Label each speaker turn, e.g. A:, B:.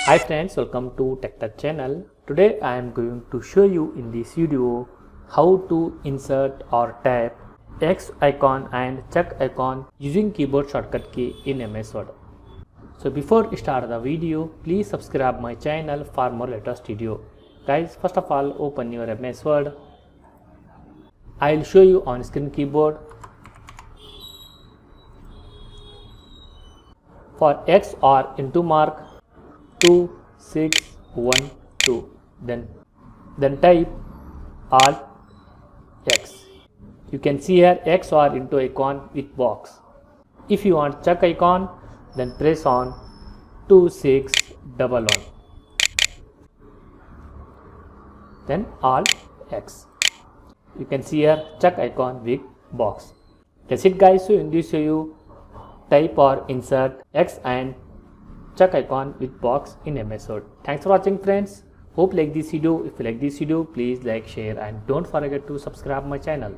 A: Hi friends, welcome to TechTouch channel. Today I am going to show you in this video how to insert or tap X icon and check icon using keyboard shortcut key in MS Word. So before we start the video, please subscribe my channel for more latest video. Guys, first of all open your MS Word. I will show you on screen keyboard. For X or into mark 2612, then type Alt X. You can see here X or into icon with box. If you want check icon, then press on 2611, then Alt X. You can see here check icon with box. That's it guys. So in this video, type or insert X and check icon with box in MS Word. Thanks for watching friends. Hope like this video. If you like this video, please like, share and don't forget to subscribe my channel.